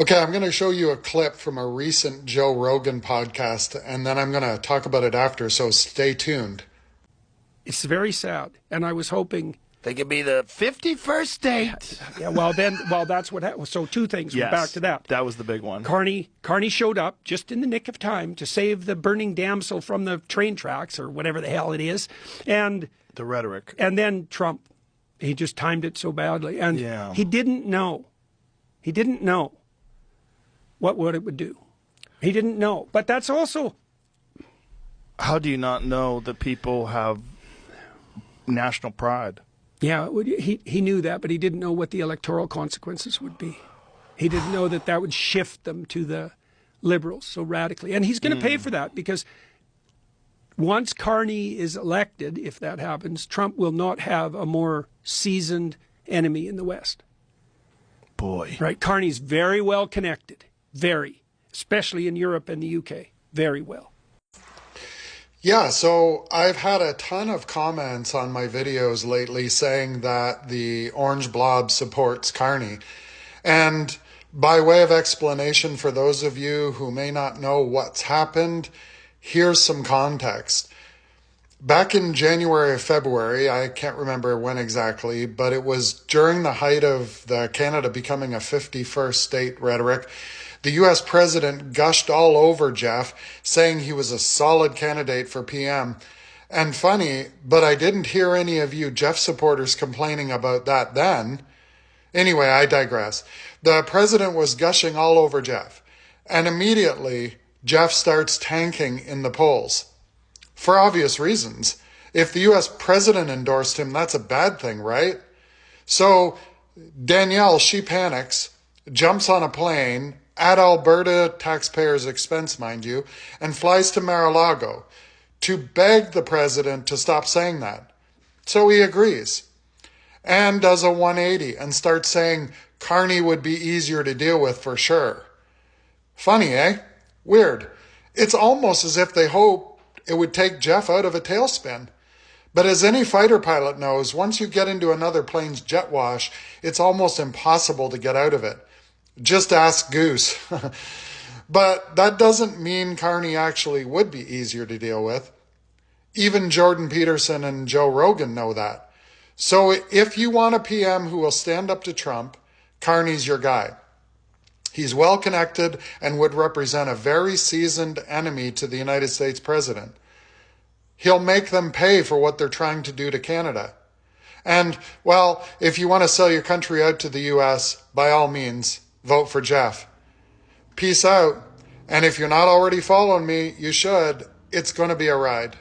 Okay, I'm going to show you a clip from a recent Joe Rogan podcast, and then I'm going to talk about it after, so stay tuned. It's very sad, and I was hoping they could be the 51st state. Yeah, that's what happened. So two things. Yes, back to that. That was the big one. Carney showed up just in the nick of time to save the burning damsel from the train tracks, or whatever the hell it is, and the rhetoric. And then Trump, he just timed it so badly, and he didn't know. He didn't know what it would do. He didn't know. But that's also... How do you not know that people have national pride? Yeah, he knew that, but he didn't know what the electoral consequences would be. He didn't know that would shift them to the Liberals so radically. And he's going to pay for that, because once Carney is elected, if that happens, Trump will not have a more seasoned enemy in the West. Boy. Right? Carney's very well connected. Very. Especially in Europe and the UK. Very well. Yeah, so I've had a ton of comments on my videos lately saying that the Orange Blob supports Carney. And by way of explanation for those of you who may not know what's happened, here's some context. Back in January or February, I can't remember when exactly, but it was during the height of the Canada becoming a 51st state rhetoric. The U.S. president gushed all over Jeff, saying he was a solid candidate for PM. And funny, but I didn't hear any of you Jeff supporters complaining about that then. Anyway, I digress. The president was gushing all over Jeff. And immediately, Jeff starts tanking in the polls. For obvious reasons. If the U.S. president endorsed him, that's a bad thing, right? So Danielle, she panics, jumps on a plane, at Alberta taxpayers' expense, mind you, and flies to Mar-a-Lago to beg the president to stop saying that. So he agrees and does a 180 and starts saying Carney would be easier to deal with for sure. Funny, eh? Weird. It's almost as if they hoped it would take Jeff out of a tailspin. But as any fighter pilot knows, once you get into another plane's jet wash, it's almost impossible to get out of it. Just ask Goose. But that doesn't mean Carney actually would be easier to deal with. Even Jordan Peterson and Joe Rogan know that. So if you want a PM who will stand up to Trump, Carney's your guy. He's well connected and would represent a very seasoned enemy to the United States president. He'll make them pay for what they're trying to do to Canada. And, well, if you want to sell your country out to the U.S., by all means, vote for Jeff. Peace out. And if you're not already following me, you should. It's going to be a ride.